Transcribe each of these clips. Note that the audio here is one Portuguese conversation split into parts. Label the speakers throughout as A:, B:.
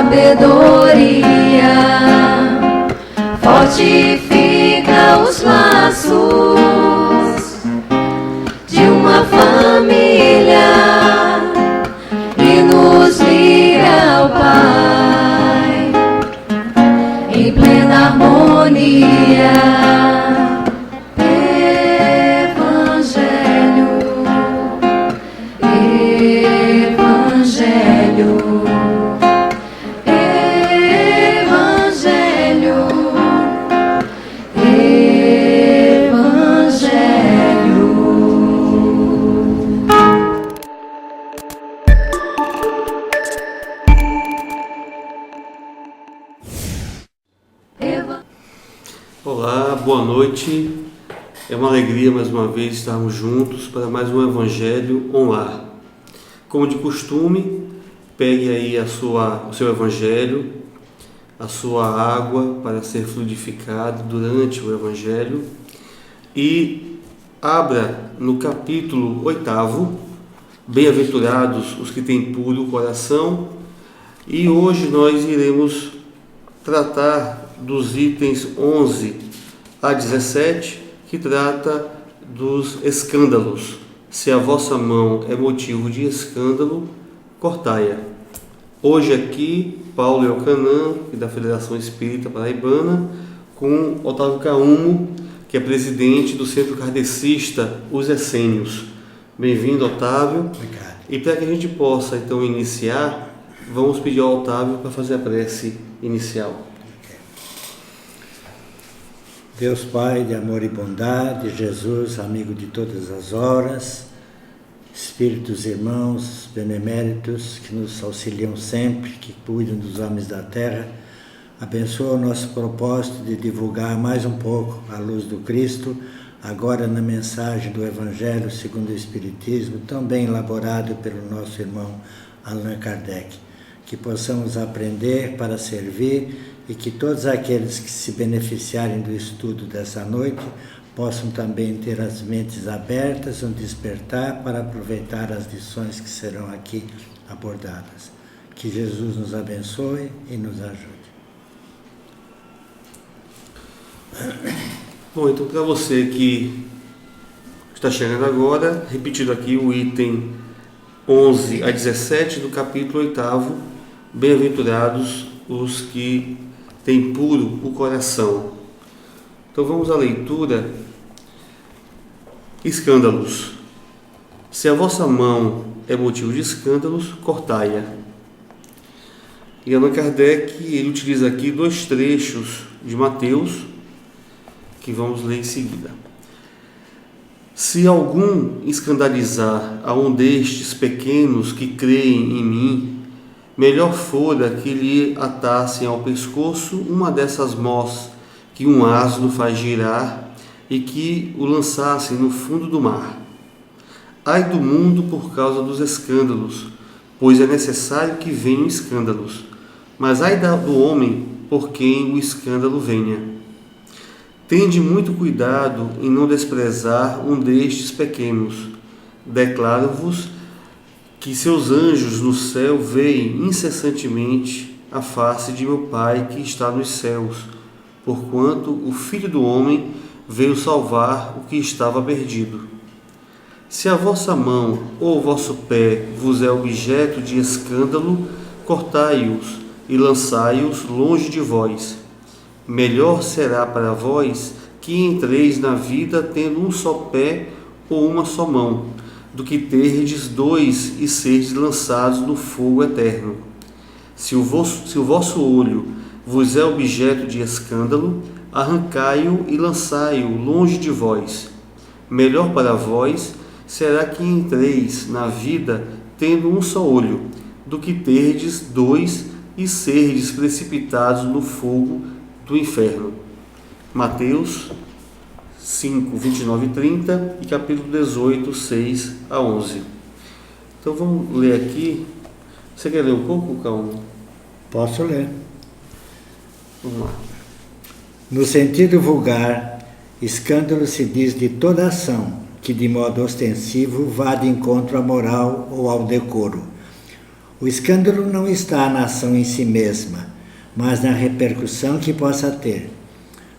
A: sabedoria fortifica os laços de uma família e nos liga ao Pai em plena harmonia.
B: Olá, boa noite. É uma alegria mais uma vez estarmos juntos para mais um Evangelho online. Como de costume, pegue aí o seu Evangelho, a sua água para ser fluidificado durante o Evangelho e abra no capítulo 8º, Bem-aventurados os que têm puro coração, e hoje nós iremos tratar dos itens 11 a 17, que trata dos escândalos. Se a vossa mão é motivo de escândalo, cortai-a. Hoje aqui, Paulo Elcanã, da Federação Espírita Paraibana, com Otávio Caumo, que é presidente do Centro Kardecista Os Essênios. Bem-vindo, Otávio.
C: Obrigado.
B: E para que a gente possa, então, iniciar, vamos pedir ao Otávio para fazer a prece inicial.
C: Deus Pai de amor e bondade, Jesus, amigo de todas as horas, Espíritos irmãos, beneméritos, que nos auxiliam sempre, que cuidam dos homens da terra, abençoa o nosso propósito de divulgar mais um pouco a luz do Cristo, agora na mensagem do Evangelho segundo o Espiritismo, tão bem elaborado pelo nosso irmão Allan Kardec. Que possamos aprender para servir e que todos aqueles que se beneficiarem do estudo dessa noite possam também ter as mentes abertas, um despertar para aproveitar as lições que serão aqui abordadas. Que Jesus nos abençoe e nos ajude.
B: Bom, então para você que está chegando agora, repetido aqui o item 11 a 17 do capítulo 8º, Bem-aventurados os que têm puro o coração. Então vamos à leitura. Escândalos. Se a vossa mão é motivo de escândalos, cortai-a. E Allan Kardec, ele utiliza aqui dois trechos de Mateus, que vamos ler em seguida. Se algum escandalizar a um destes pequenos que creem em mim, melhor fora que lhe atassem ao pescoço uma dessas mós que um asno faz girar e que o lançassem no fundo do mar. Ai do mundo por causa dos escândalos, pois é necessário que venham escândalos, mas ai do homem por quem o escândalo venha. Tende muito cuidado em não desprezar um destes pequenos. Declaro-vos que seus anjos no céu veem incessantemente a face de meu Pai que está nos céus, porquanto o Filho do Homem veio salvar o que estava perdido. Se a vossa mão ou o vosso pé vos é objeto de escândalo, cortai-os e lançai-os longe de vós. Melhor será para vós que entreis na vida tendo um só pé ou uma só mão, do que terdes dois e serdes lançados no fogo eterno. Se o vosso olho vos é objeto de escândalo, arrancai-o e lançai-o longe de vós. Melhor para vós será que entreis na vida tendo um só olho, do que terdes dois e serdes precipitados no fogo do inferno. Mateus 5, 29 e 30 e capítulo 18, 6 a 11. Então vamos ler aqui. Você quer ler um pouco, Calmo?
C: Posso ler.
B: Vamos lá.
C: No sentido vulgar, escândalo se diz de toda ação que de modo ostensivo vá de encontro à moral ou ao decoro, O escândalo não está na ação em si mesma, mas na repercussão que possa ter.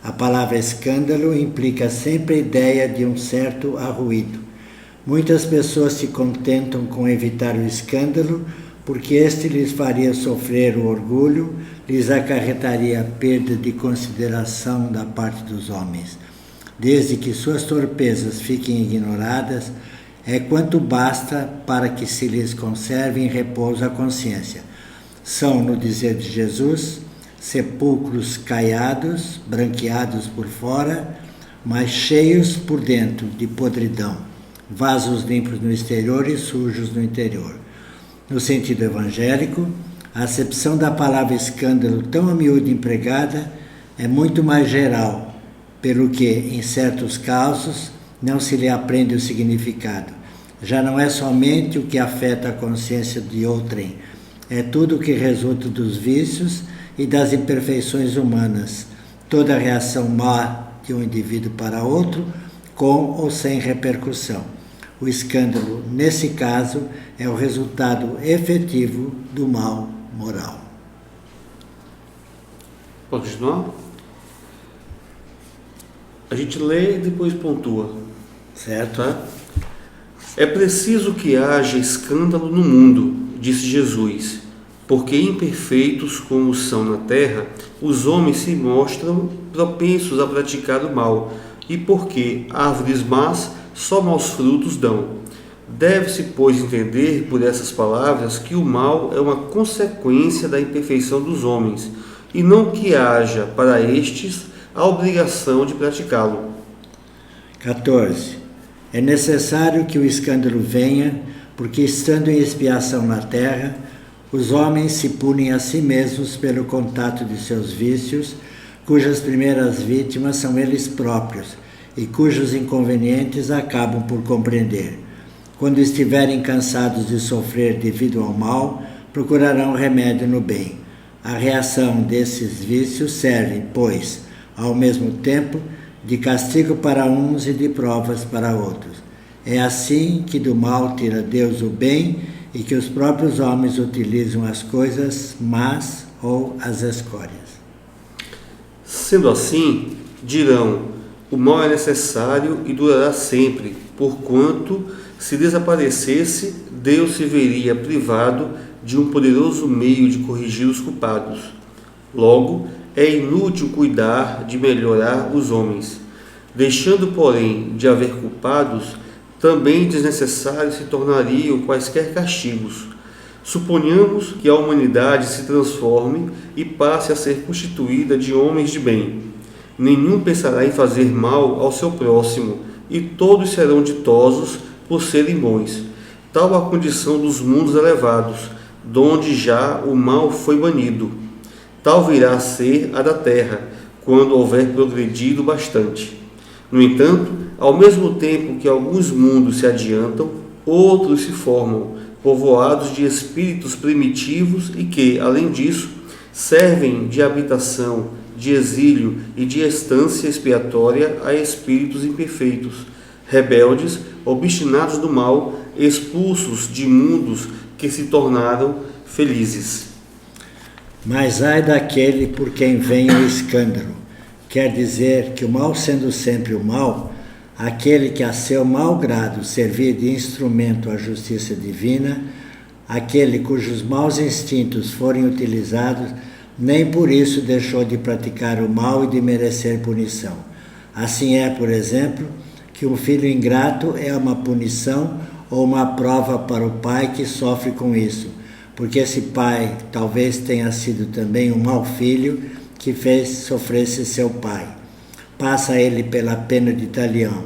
C: A palavra escândalo implica sempre a ideia de um certo arruído. Muitas pessoas se contentam com evitar o escândalo porque este lhes faria sofrer o orgulho, lhes acarretaria a perda de consideração da parte dos homens. Desde que suas torpezas fiquem ignoradas, é quanto basta para que se lhes conserve em repouso a consciência. São, no dizer de Jesus, sepulcros caiados, branqueados por fora, mas cheios por dentro de podridão, vasos limpos no exterior e sujos no interior. No sentido evangélico, a acepção da palavra escândalo tão a miúdo empregada é muito mais geral, pelo que, em certos casos, não se lhe aprende o significado. Já não é somente o que afeta a consciência de outrem, é tudo o que resulta dos vícios e das imperfeições humanas, toda a reação má de um indivíduo para outro, com ou sem repercussão. O escândalo, nesse caso, é o resultado efetivo do mal moral.
B: Pode continuar? A gente lê e depois pontua.
C: Certo?
B: Tá? É preciso que haja escândalo no mundo, disse Jesus, porque imperfeitos como são na terra, os homens se mostram propensos a praticar o mal, e porque árvores más só maus frutos dão. Deve-se, pois, entender por essas palavras que o mal é uma consequência da imperfeição dos homens, e não que haja para estes a obrigação de praticá-lo.
C: 14. É necessário que o escândalo venha, porque estando em expiação na terra, os homens se punem a si mesmos pelo contato de seus vícios, cujas primeiras vítimas são eles próprios, e cujos inconvenientes acabam por compreender. Quando estiverem cansados de sofrer devido ao mal, procurarão remédio no bem. A reação desses vícios serve, pois, ao mesmo tempo, de castigo para uns e de provas para outros. É assim que do mal tira Deus o bem e que os próprios homens utilizam as coisas más ou as escórias.
B: Sendo assim, dirão, o mal é necessário e durará sempre, porquanto, se desaparecesse, Deus se veria privado de um poderoso meio de corrigir os culpados. Logo, é inútil cuidar de melhorar os homens. Deixando, porém, de haver culpados, também desnecessários se tornariam quaisquer castigos. Suponhamos que a humanidade se transforme e passe a ser constituída de homens de bem. Nenhum pensará em fazer mal ao seu próximo, e todos serão ditosos por serem bons. Tal a condição dos mundos elevados, donde já o mal foi banido. Tal virá a ser a da terra, quando houver progredido bastante. No entanto, ao mesmo tempo que alguns mundos se adiantam, outros se formam, povoados de espíritos primitivos e que, além disso, servem de habitação, de exílio e de estância expiatória a espíritos imperfeitos, rebeldes, obstinados do mal, expulsos de mundos que se tornaram felizes.
C: Mas ai daquele por quem vem o escândalo. Quer dizer que o mal sendo sempre o mal, aquele que a seu mau grado servir de instrumento à justiça divina, aquele cujos maus instintos forem utilizados, nem por isso deixou de praticar o mal e de merecer punição. Assim é, por exemplo, que um filho ingrato é uma punição ou uma prova para o pai que sofre com isso, porque esse pai talvez tenha sido também um mau filho que fez sofresse seu pai. Passa ele pela pena de talião,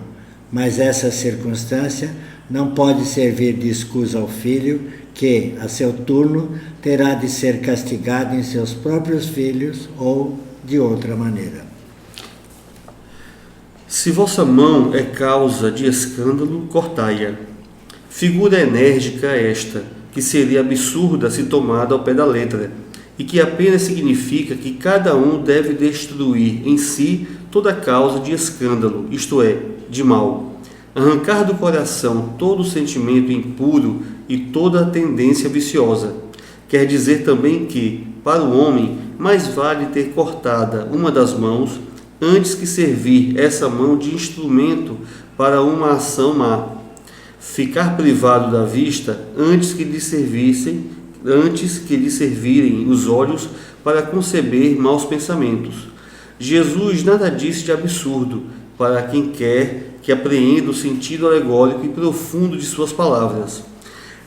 C: mas essa circunstância não pode servir de escusa ao filho que, a seu turno, terá de ser castigado em seus próprios filhos ou de outra maneira.
B: Se vossa mão é causa de escândalo, cortai-a. Figura enérgica esta, que seria absurda se tomada ao pé da letra, e que apenas significa que cada um deve destruir em si toda causa de escândalo, isto é, de mal. Arrancar do coração todo sentimento impuro e toda tendência viciosa. quer dizer também que, para o homem, mais vale ter cortada uma das mãos antes que servir essa mão de instrumento para uma ação má, ficar privado da vista antes que lhe servirem os olhos para conceber maus pensamentos. Jesus nada disse de absurdo para quem quer que apreenda o sentido alegórico e profundo de suas palavras.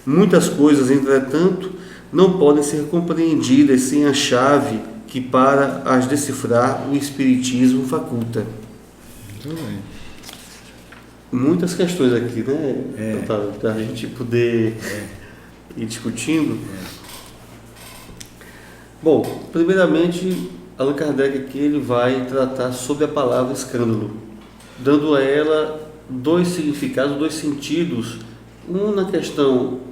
B: Muitas coisas, entretanto, não podem ser compreendidas sem a chave que, para as decifrar, o Espiritismo faculta.
C: Muito bem.
B: Muitas questões aqui, né? Para a gente poder ir discutindo. Bom, primeiramente, Allan Kardec aqui ele vai tratar sobre a palavra escândalo, dando a ela dois significados, dois sentidos, um na questão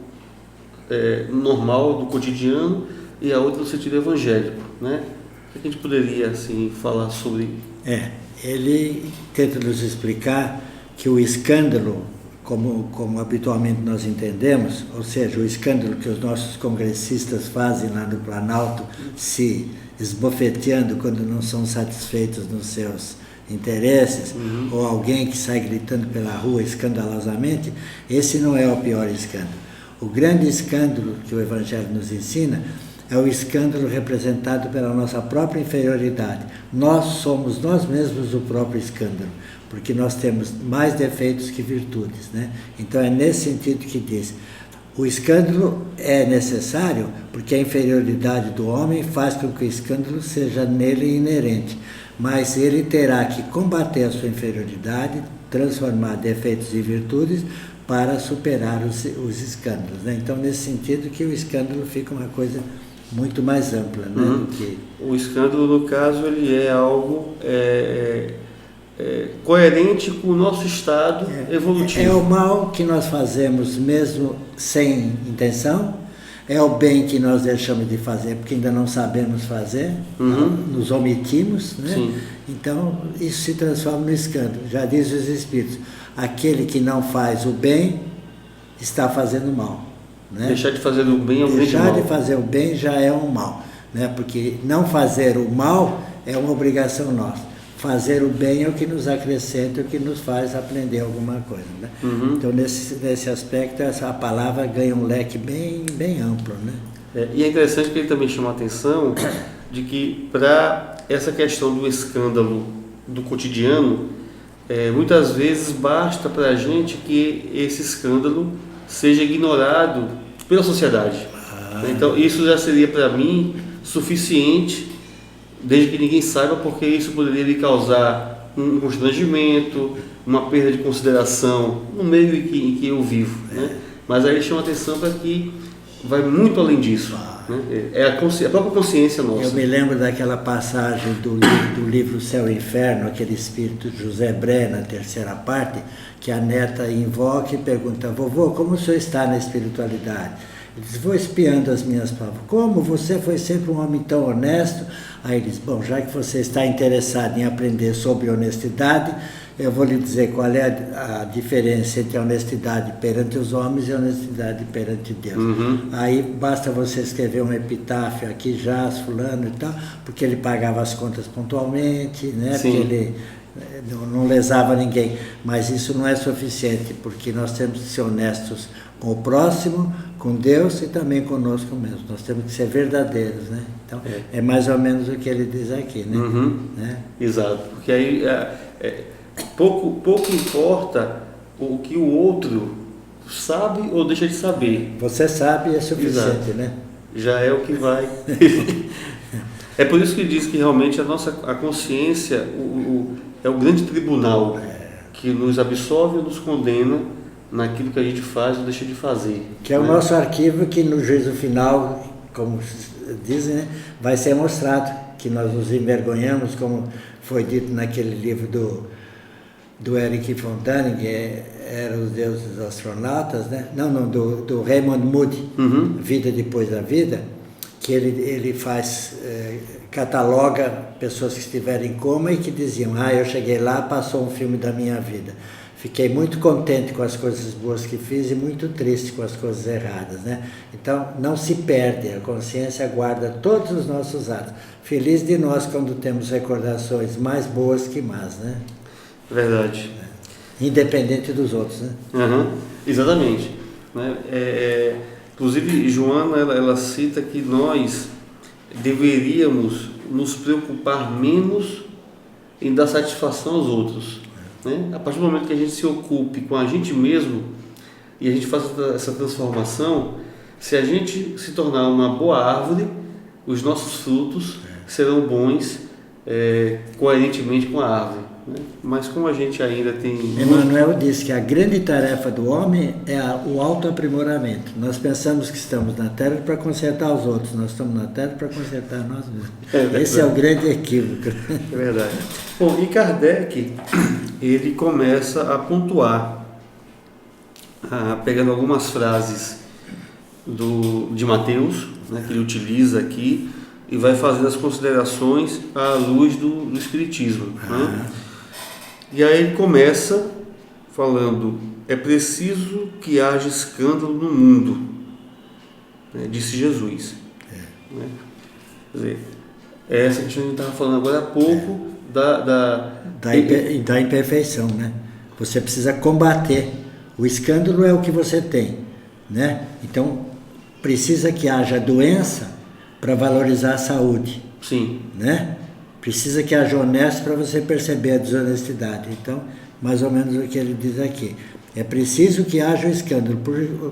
B: normal do cotidiano e a outra no sentido evangélico, né? O que a gente poderia assim falar sobre?
C: Ele tenta nos explicar que o escândalo, como habitualmente nós entendemos, ou seja, o escândalo que os nossos congressistas fazem lá no Planalto, se esbofeteando quando não são satisfeitos nos seus interesses, ou alguém que sai gritando pela rua escandalosamente, esse não é o pior escândalo. O grande escândalo que o Evangelho nos ensina é o escândalo representado pela nossa própria inferioridade. Nós somos nós mesmos o próprio escândalo, porque nós temos mais defeitos que virtudes, né? Então é nesse sentido que diz, o escândalo é necessário porque a inferioridade do homem faz com que o escândalo seja nele inerente, mas ele terá que combater a sua inferioridade, transformar defeitos em virtudes para superar os escândalos, né? Então nesse sentido que o escândalo fica uma coisa muito mais ampla, né? Do que...
B: O escândalo, no caso, ele é algo coerente com o nosso estado evolutivo.
C: É o mal que nós fazemos mesmo sem intenção, é o bem que nós deixamos de fazer porque ainda não sabemos fazer, nos omitimos, né?
B: Sim.
C: Então isso se transforma no escândalo. Já diz os Espíritos, aquele que não faz o bem está fazendo o mal, né?
B: Deixar de fazer o bem é um grande mal.
C: Deixar de fazer o bem já é um mal, né? Porque não fazer o mal é uma obrigação nossa. Fazer o bem é o que nos acrescenta, é o que nos faz aprender alguma coisa, né? Então, nesse aspecto, a palavra ganha um leque bem, bem amplo, né?
B: E é interessante que ele também chama a atenção de que, para essa questão do escândalo do cotidiano, muitas vezes basta para a gente que esse escândalo seja ignorado pela sociedade. Então, isso já seria para mim suficiente, desde que ninguém saiba, porque isso poderia lhe causar um constrangimento, uma perda de consideração no meio em que eu vivo, né? Mas aí chama atenção para que vai muito além disso, né? É a própria consciência nossa.
C: Eu me lembro daquela passagem do livro Céu e Inferno, aquele espírito de José Bré, na terceira parte, que a neta invoca e pergunta, vovô, como o senhor está na espiritualidade? Ele diz, vou espiando as minhas provas. Como você foi sempre um homem tão honesto? Aí ele diz, bom, já que você está interessado em aprender sobre honestidade, eu vou lhe dizer qual é a diferença entre a honestidade perante os homens e a honestidade perante Deus. Aí basta você escrever um epitáfio, aqui jaz fulano e tal, porque ele pagava as contas pontualmente, né? Porque ele não lesava ninguém. Mas isso não é suficiente, porque nós temos que ser honestos com o próximo, com Deus e também conosco mesmo. Nós temos que ser verdadeiros, né? Então, é mais ou menos o que ele diz aqui, né? Né?
B: Exato, porque aí pouco importa o que o outro sabe ou deixa de saber.
C: Você sabe é suficiente,
B: Exato.
C: Né?
B: Já é o que vai. É por isso que diz que realmente a consciência é o grande tribunal que nos absolve ou nos condena naquilo que a gente faz ou deixa de fazer.
C: Que é o nosso arquivo que no juízo final, como dizem, né, vai ser mostrado que nós nos envergonhamos, como foi dito naquele livro do Erich von Däniken, eram os deuses astronautas, né? Do Raymond Moody, Vida Depois da Vida, que ele faz, cataloga pessoas que estiveram em coma e que diziam, eu cheguei lá, passou um filme da minha vida. Fiquei muito contente com as coisas boas que fiz e muito triste com as coisas erradas, né? Então, não se perde, a consciência guarda todos os nossos atos. Feliz de nós quando temos recordações mais boas que más, né?
B: Verdade.
C: Independente dos outros, né?
B: Exatamente. Né? Inclusive, Joana, ela cita que nós deveríamos nos preocupar menos em dar satisfação aos outros. Né? A partir do momento que a gente se ocupe com a gente mesmo e a gente faça essa transformação, se a gente se tornar uma boa árvore, os nossos frutos serão bons coerentemente com a árvore. Né? Mas como a gente ainda tem...
C: Emmanuel disse que a grande tarefa do homem é o autoaprimoramento. Nós pensamos que estamos na Terra para consertar os outros, nós estamos na Terra para consertar nós mesmos. Esse é o grande equívoco.
B: É verdade. Bom, e Kardec, ele começa a pontuar, pegando algumas frases de Mateus, né, que ele utiliza aqui, e vai fazendo as considerações à luz do Espiritismo. Né? E aí ele começa falando: é preciso que haja escândalo no mundo, né, disse Jesus. Né? Quer dizer, essa que a gente estava falando agora há pouco,
C: da imperfeição, né? Você precisa combater. O escândalo é o que você tem, né? Então, precisa que haja doença para valorizar a saúde.
B: Sim.
C: Né? Precisa que haja honesto para você perceber a desonestidade. Então, mais ou menos o que ele diz aqui. É preciso que haja o escândalo,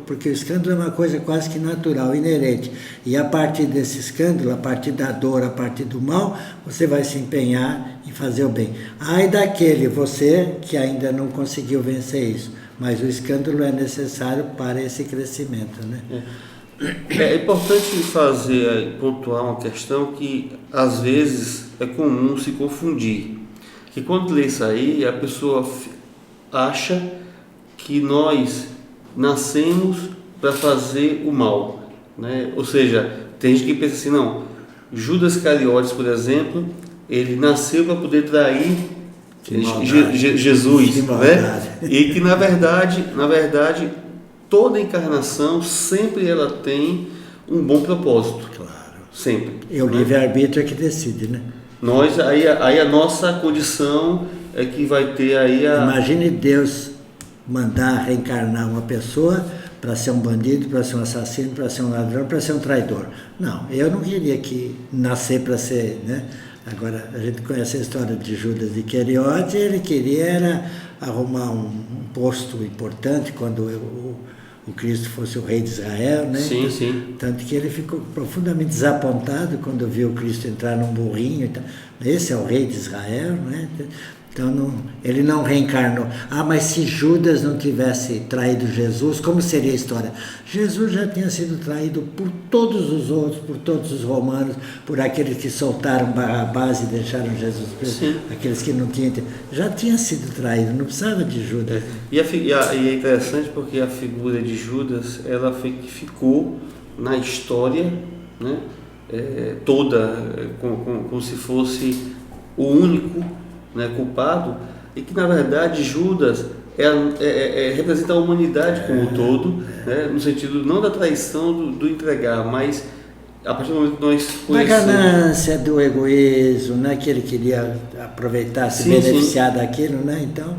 C: porque o escândalo é uma coisa quase que natural, inerente. E a partir desse escândalo, a partir da dor, a partir do mal, você vai se empenhar em fazer o bem. Ai daquele, você que ainda não conseguiu vencer isso. Mas o escândalo é necessário para esse crescimento, né?
B: É importante pontuar uma questão que às vezes é comum se confundir. Que quando lê isso aí, a pessoa acha que nós nascemos para fazer o mal, né? Ou seja, tem gente que pensa assim, não, Judas Iscariotes, por exemplo, ele nasceu para poder trair Jesus, né? E que na verdade toda encarnação sempre ela tem um bom propósito.
C: Claro.
B: Sempre.
C: E o livre-arbítrio é que decide, né?
B: Nós, aí a nossa condição é que vai ter aí a...
C: Imagine Deus mandar reencarnar uma pessoa para ser um bandido, para ser um assassino, para ser um ladrão, para ser um traidor. Não, eu não queria que nascer para ser, né? Agora, a gente conhece a história de Judas Iscariotes, ele queria era arrumar um posto importante quando o Cristo fosse o rei de Israel, né?
B: Sim, sim.
C: Tanto que ele ficou profundamente desapontado quando viu o Cristo entrar num burrinho. Então, esse é o rei de Israel, né? Então, ele não reencarnou. Mas se Judas não tivesse traído Jesus, como seria a história? Jesus já tinha sido traído por todos os outros, por todos os romanos, por aqueles que soltaram Barrabás e deixaram Jesus preso, aqueles que não tinham... Já tinha sido traído, não precisava de Judas.
B: E é interessante porque a figura de Judas, ela ficou na história, né? Toda, como se fosse o único, né, culpado, e que na verdade Judas representa a humanidade como um todo, né, no sentido não da traição do entregar, mas a partir do momento que nós conhecemos...
C: Da ganância, do egoísmo, né, que ele queria aproveitar, se beneficiar daquilo, né? Então,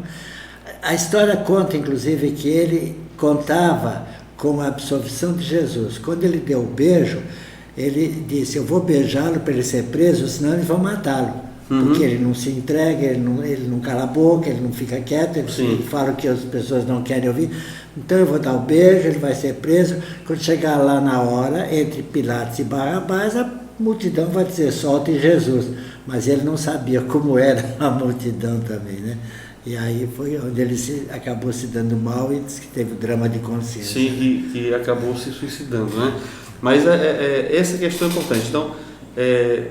C: a história conta, inclusive, que ele contava com a absolvição de Jesus. Quando ele deu o beijo, ele disse: eu vou beijá-lo para ele ser preso, senão eles vão matá-lo. Porque ele não se entrega, ele não cala a boca, ele não fica quieto, ele fala o que as pessoas não querem ouvir. Então eu vou dar o beijo, ele vai ser preso. Quando chegar lá na hora, entre Pilatos e Barrabás, a multidão vai dizer: solte Jesus. Mas ele não sabia como era a multidão também, né? E aí foi onde ele acabou se dando mal e disse que teve o drama de consciência.
B: Sim, que acabou se suicidando, né? Mas essa questão é importante. Então,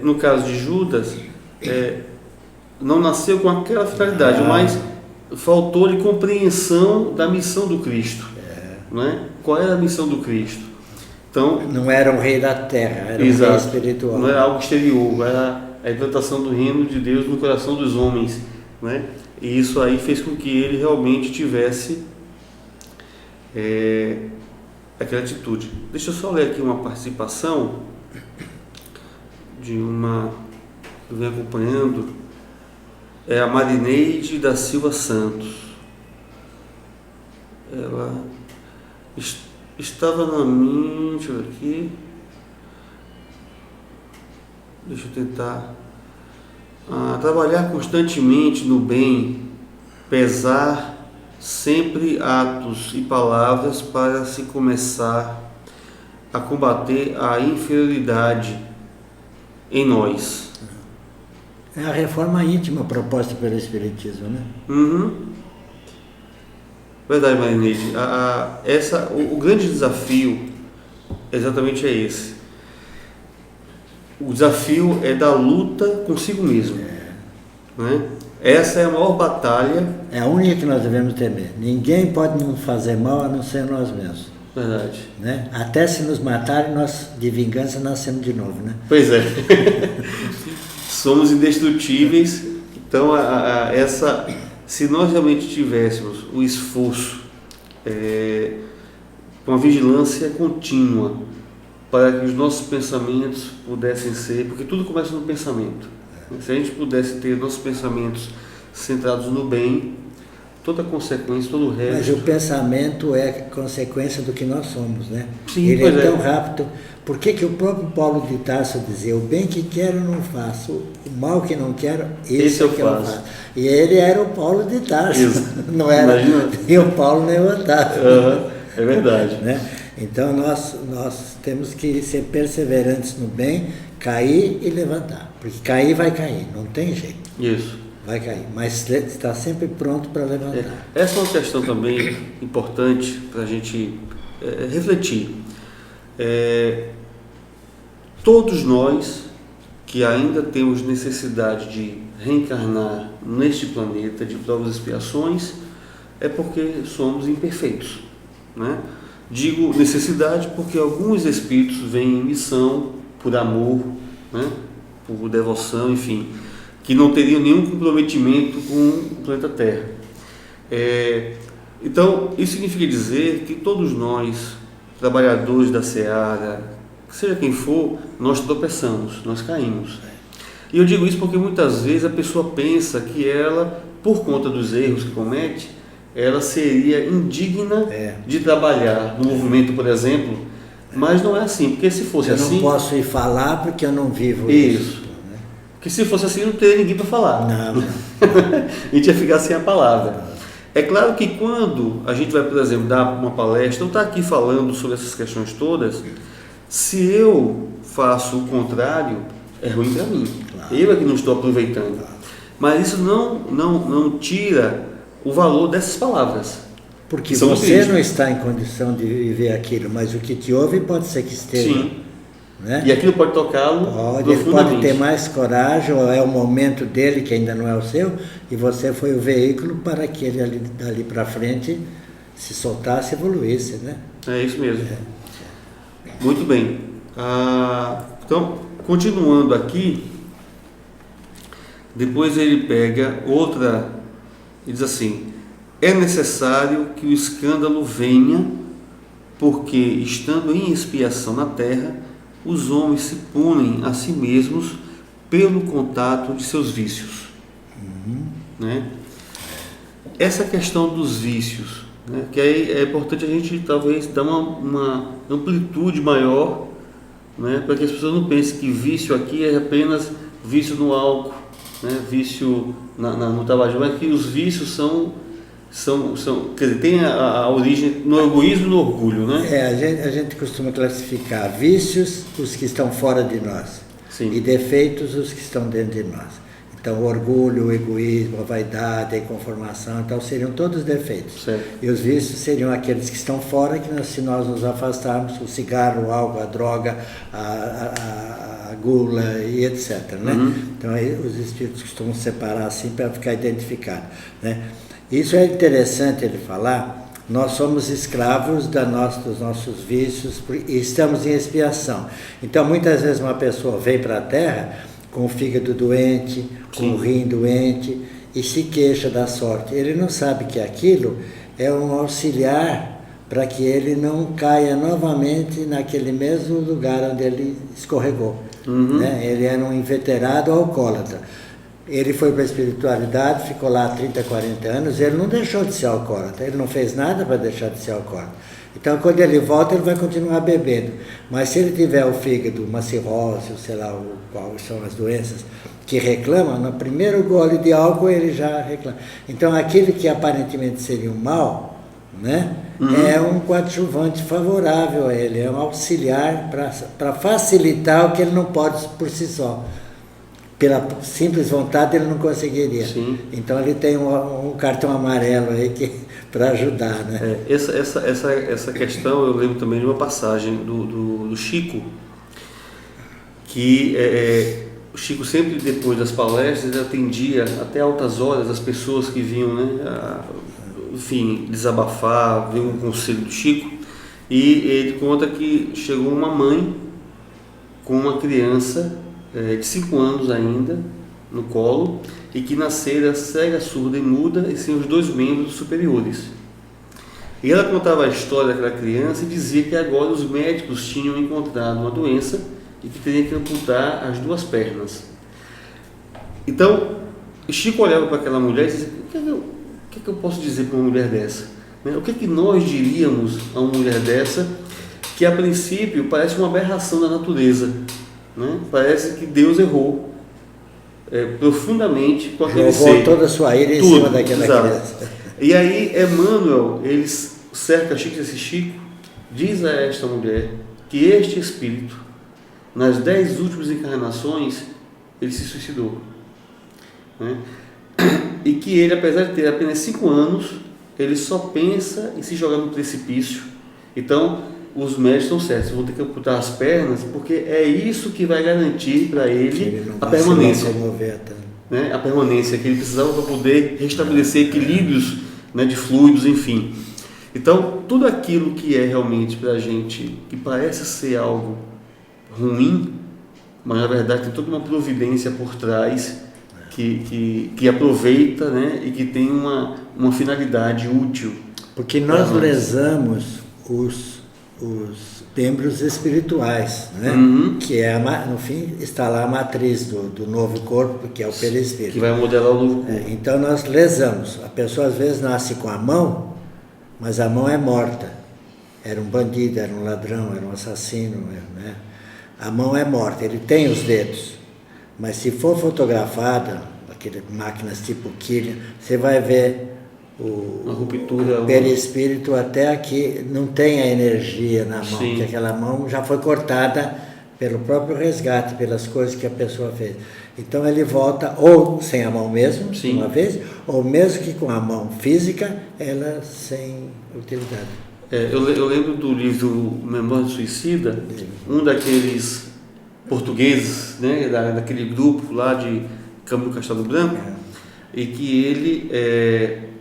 B: no caso de Judas... não nasceu com aquela finalidade, mas faltou-lhe compreensão da missão do Cristo. Né? Qual era a missão do Cristo? Então,
C: não era um rei da terra, era um rei espiritual.
B: Não era algo exterior, era a implantação do reino de Deus no coração dos homens. Né? E isso aí fez com que ele realmente tivesse aquela atitude. Deixa eu só ler aqui uma participação de uma que eu venho acompanhando, é a Marineide da Silva Santos. Ela estava na minha, deixa eu ver aqui, deixa eu tentar, trabalhar constantemente no bem, pesar sempre atos e palavras para se começar a combater a inferioridade em nós.
C: É a reforma íntima proposta pelo Espiritismo, né?
B: Verdade, Marineide. O grande desafio exatamente é esse. O desafio é da luta consigo mesmo. Né? Essa é a maior batalha.
C: É a única que nós devemos temer. Ninguém pode nos fazer mal a não ser nós mesmos.
B: Verdade.
C: Né? Até se nos matarem, nós de vingança nascemos de novo, né?
B: Pois é. Somos indestrutíveis. Então, se nós realmente tivéssemos o esforço, uma vigilância contínua, para que os nossos pensamentos pudessem ser, porque tudo começa no pensamento. Se a gente pudesse ter nossos pensamentos centrados no bem, toda a consequência, todo o resto...
C: Mas o pensamento é consequência do que nós somos, né?
B: Sim,
C: ele é tão
B: é.
C: rápido. Por que o próprio Paulo de Tarso dizia: o bem que quero não faço, o mal que não quero, esse é que eu faço. E ele era o Paulo de Tarso, não era nem o Paulo nem o Otávio.
B: É verdade.
C: Né? Então nós temos que ser perseverantes no bem, cair e levantar. Porque cair vai cair, não tem jeito.
B: Isso.
C: Vai cair, mas está sempre pronto para levantar.
B: Essa é uma questão também importante para a gente refletir. Todos nós que ainda temos necessidade de reencarnar neste planeta de provas e expiações, é porque somos imperfeitos, né? Digo necessidade porque alguns espíritos vêm em missão por amor, né? Por devoção, enfim, que não teriam nenhum comprometimento com o planeta Terra. Então, isso significa dizer que todos nós, trabalhadores da seara, seja quem for, nós tropeçamos, nós caímos. E eu digo isso porque muitas vezes a pessoa pensa que ela, por conta dos erros que comete, ela seria indigna de trabalhar no movimento, por exemplo, mas não é assim, porque se fosse assim...
C: Eu não posso ir falar porque eu não vivo
B: isso. Né? Porque se fosse assim, não teria ninguém para falar.
C: Não.
B: A gente ia ficar sem a palavra. É claro que quando a gente vai, por exemplo, dar uma palestra, ou está aqui falando sobre essas questões todas, se eu faço o contrário, é ruim para mim. Claro. Eu é que não estou aproveitando. Claro. Mas isso não tira o valor dessas palavras.
C: Porque você não está em condição de viver aquilo, mas o que te ouve pode ser que esteja. Sim. Né?
B: E aquilo pode tocá-lo profundamente.
C: Ele pode ter mais coragem, ou é o momento dele que ainda não é o seu, e você foi o veículo para que ele dali para frente se soltasse e evoluísse, né?
B: É isso mesmo. Muito bem. Então, continuando aqui, depois ele pega outra e diz assim: é necessário que o escândalo venha, porque, estando em expiação na terra, os homens se punem a si mesmos pelo contato de seus vícios. Né? Essa questão dos vícios, né? Que aí é importante a gente talvez dar uma amplitude maior, né? Para que as pessoas não pensem que vício aqui é apenas vício no álcool, né? Vício no tabagismo, mas que os vícios são quer dizer, tem a origem no egoísmo e no orgulho, né?
C: A gente costuma classificar vícios os que estão fora de nós.
B: Sim.
C: E defeitos os que estão dentro de nós. Então, o orgulho, o egoísmo, a vaidade, a inconformação, então seriam todos defeitos.
B: Certo.
C: E os vícios seriam aqueles que estão fora, que se nós nos afastarmos, o cigarro, o álcool, a droga, a gula e etc. Né? Então, aí, os espíritos costumam separar assim para ficar identificado, né? Isso é interessante ele falar. Nós somos escravos dos nossos vícios e estamos em expiação. Então, muitas vezes uma pessoa vem para a Terra com o fígado doente, com o rim doente, e se queixa da sorte. Ele não sabe que aquilo é um auxiliar para que ele não caia novamente naquele mesmo lugar onde ele escorregou. Né? Ele era um inveterado alcoólatra. Ele foi para a espiritualidade, ficou lá 30, 40 anos, ele não deixou de ser alcoólatra, ele não fez nada para deixar de ser alcoólatra. Então, quando ele volta, ele vai continuar bebendo. Mas se ele tiver o fígado, uma cirrose, ou sei lá quais são as doenças que reclamam, no primeiro gole de álcool ele já reclama. Então, aquele que aparentemente seria um mal, né, é um coadjuvante favorável a ele, é um auxiliar para facilitar o que ele não pode por si só. Pela simples vontade ele não conseguiria.
B: Sim.
C: Então ele tem um cartão amarelo aí para ajudar, né?
B: Essa questão eu lembro também de uma passagem do Chico, que o Chico sempre depois das palestras ele atendia até altas horas as pessoas que vinham, né, enfim, desabafar, ver um conselho do Chico, e ele conta que chegou uma mãe com uma criança de 5 anos ainda, no colo, e que nascera cega, surda e muda, e sem os 2 membros superiores. E ela contava a história daquela criança e dizia que agora os médicos tinham encontrado uma doença e que teria que amputar as 2 pernas. Então, Chico olhava para aquela mulher e dizia: o que eu posso dizer para uma mulher dessa? O que nós diríamos a uma mulher dessa, que a princípio parece uma aberração da natureza? Né? Parece que Deus errou profundamente com aquele ser.
C: Jogou toda a sua ira em cima daquela criança.
B: E aí Emmanuel, ele cerca Chico desse Chico, diz a esta mulher que este espírito, nas 10 últimas encarnações, ele se suicidou. Né? E que ele, apesar de ter apenas 5 anos, ele só pensa em se jogar no precipício. Então, os médicos estão certos, vão ter que amputar as pernas, porque é isso que vai garantir para ele a permanência. Né? A permanência que ele precisava para poder restabelecer equilíbrios, né, de fluidos, enfim. Então, tudo aquilo que é realmente para a gente, que parece ser algo ruim, mas na verdade tem toda uma providência por trás que aproveita, né, e que tem uma finalidade útil.
C: Porque nós lesamos os membros espirituais, né? Que é, no fim, está lá a matriz do novo corpo, que é o perispírito.
B: Que vai modelar o novo corpo.
C: Então nós lesamos. A pessoa às vezes nasce com a mão, mas a mão é morta. Era um bandido, era um ladrão, era um assassino, né? A mão é morta, ele tem os dedos. Mas se for fotografada, aquelas máquinas tipo Killian, você vai ver
B: a ruptura,
C: o perispírito até aqui não tem a energia na mão,
B: sim,
C: que aquela mão já foi cortada pelo próprio resgate, pelas coisas que a pessoa fez. Então ele volta ou sem a mão mesmo, sim, uma vez, ou mesmo que com a mão física, ela sem utilidade.
B: Eu lembro do livro Memória do Suicida, um daqueles portugueses, né, daquele grupo lá de Câmara do Castelo Branco, e que ele,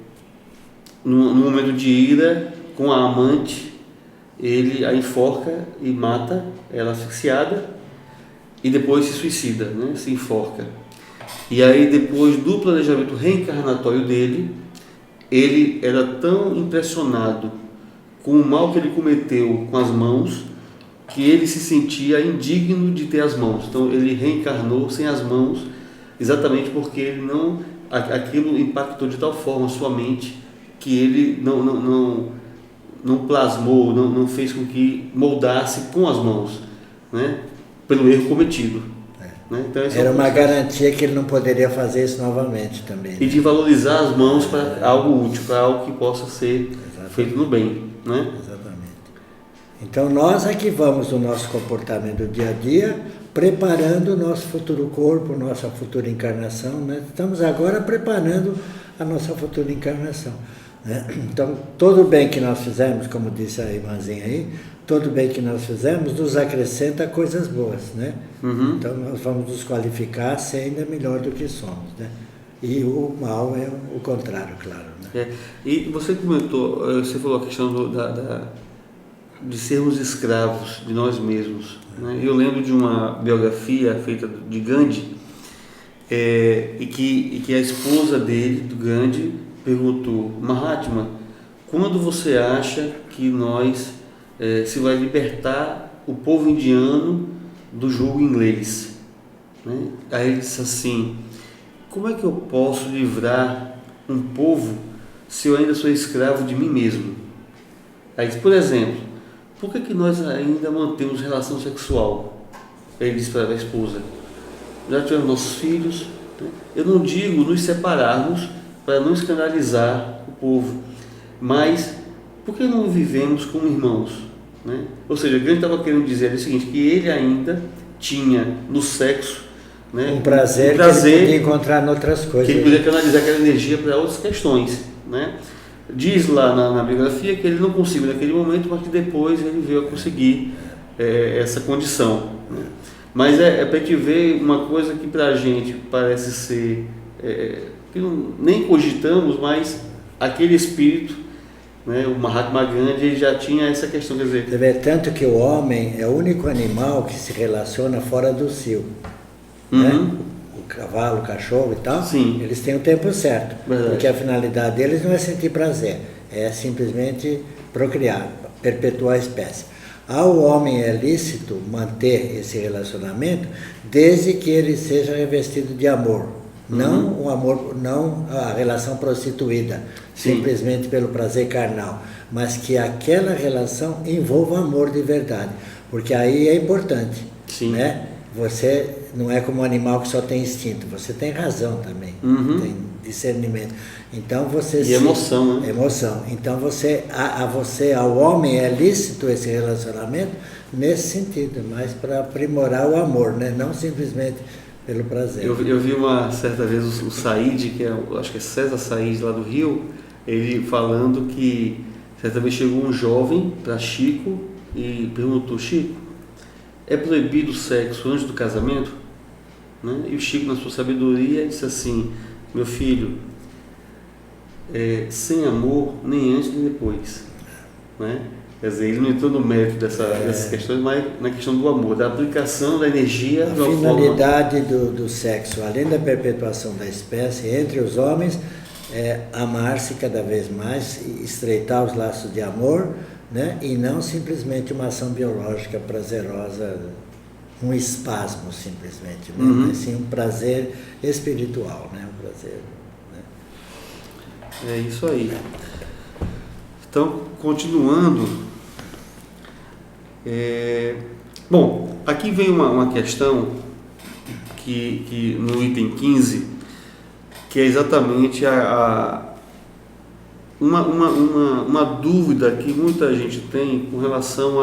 B: no momento de ira, com a amante, ele a enforca e mata ela asfixiada, e depois se suicida, né, se enforca. E aí, depois do planejamento reencarnatório dele, ele era tão impressionado com o mal que ele cometeu com as mãos, que ele se sentia indigno de ter as mãos. Então ele reencarnou sem as mãos, exatamente porque ele aquilo impactou de tal forma a sua mente que ele não plasmou, não fez com que moldasse com as mãos, né, pelo erro cometido. Né? Então,
C: era uma garantia que ele não poderia fazer isso novamente também.
B: E de valorizar as mãos para algo útil, para algo que possa ser feito no bem. Né?
C: Exatamente. Então nós é que vamos no nosso comportamento do dia a dia, preparando o nosso futuro corpo, nossa futura encarnação, né? Estamos agora preparando a nossa futura encarnação, né? Então todo bem que nós fizemos, como disse a irmãzinha aí, todo bem que nós fizemos nos acrescenta coisas boas, né? Então nós vamos nos qualificar a ser ainda melhor do que somos, né? E o mal é o contrário, claro, né?
B: E você comentou, você falou a questão de sermos escravos de nós mesmos, né? Eu lembro de uma biografia feita de Gandhi, e que a esposa dele, do Gandhi, perguntou: Mahatma, quando você acha que nós se vai libertar o povo indiano do jugo inglês? Né? Aí ele disse assim: como é que eu posso livrar um povo se eu ainda sou escravo de mim mesmo? Aí disse: por exemplo, por que nós ainda mantemos relação sexual? Ele disse para a esposa: já tivemos nossos filhos, né? Eu não digo nos separarmos para não escandalizar o povo, mas por que não vivemos como irmãos? Né? Ou seja, o Gandhi estava querendo dizer o seguinte, que ele ainda tinha no sexo, né,
C: um prazer que ele podia encontrar em outras coisas.
B: Que ele podia canalizar aquela energia para outras questões. Né? Diz lá na biografia que ele não conseguiu naquele momento, mas que depois ele veio a conseguir essa condição. Né? Mas é para a gente ver uma coisa que para a gente parece ser, que nem cogitamos, mas aquele espírito, né, o Mahatma Gandhi, ele já tinha essa questão, quer dizer...
C: Você vê, tanto que o homem é o único animal que se relaciona fora do cio. Né? O cavalo, o cachorro e tal,
B: sim,
C: eles têm o tempo certo.
B: Verdade.
C: Porque a finalidade deles não é sentir prazer, é simplesmente procriar, perpetuar a espécie. Ao homem é lícito manter esse relacionamento desde que ele seja revestido de amor. Não o amor, não a relação prostituída, sim, simplesmente pelo prazer carnal, mas que aquela relação envolva amor de verdade, porque aí é importante, sim, né? Você não é como um animal que só tem instinto, você tem razão também, tem discernimento. Então você
B: e emoção, né?
C: Emoção. Então ao homem é lícito esse relacionamento nesse sentido, mas para aprimorar o amor, né? Não simplesmente pelo prazer.
B: Eu vi uma certa vez o Said, acho que é César Said lá do Rio, ele falando que certa vez chegou um jovem para Chico e perguntou: Chico, é proibido o sexo antes do casamento? Né? E o Chico, na sua sabedoria, disse assim: meu filho, sem amor, nem antes nem depois. Né? Quer dizer, ele não entrou no mérito dessas questões, mas na questão do amor, da aplicação da energia.
C: A finalidade do sexo, além da perpetuação da espécie entre os homens, é amar-se cada vez mais, estreitar os laços de amor, né? E não simplesmente uma ação biológica prazerosa, um espasmo simplesmente, né? Mas sim um prazer espiritual, né? Um prazer, né?
B: É isso aí. Então, continuando, bom, aqui vem uma questão que no item 15, que é exatamente uma dúvida que muita gente tem com relação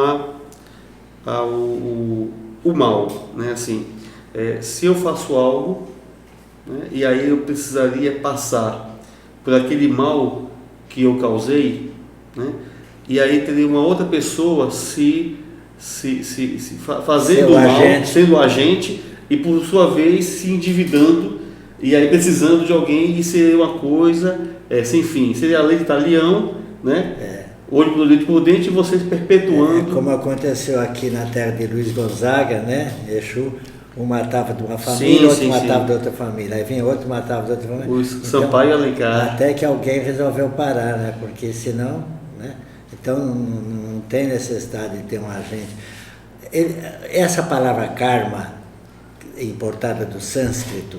B: ao mal, né? Assim, se eu faço algo, né, e aí eu precisaria passar por aquele mal que eu causei, né, e aí teria uma outra pessoa fazendo mal, sendo o agente, e por sua vez se endividando, e aí precisando de alguém, e seria uma coisa sem fim. Seria a lei de Talião, né? Olho por dente por dente, e vocês perpetuando.
C: Como aconteceu aqui na terra de Luiz Gonzaga, né? Exu, um matava de uma família, outro matava de outra família. Aí vinha outro, matava de outra família.
B: O Sampaio Alencar.
C: Até que alguém resolveu parar, né? Porque senão, né? Então não tem necessidade de ter um agente. Essa palavra karma, importada do sânscrito,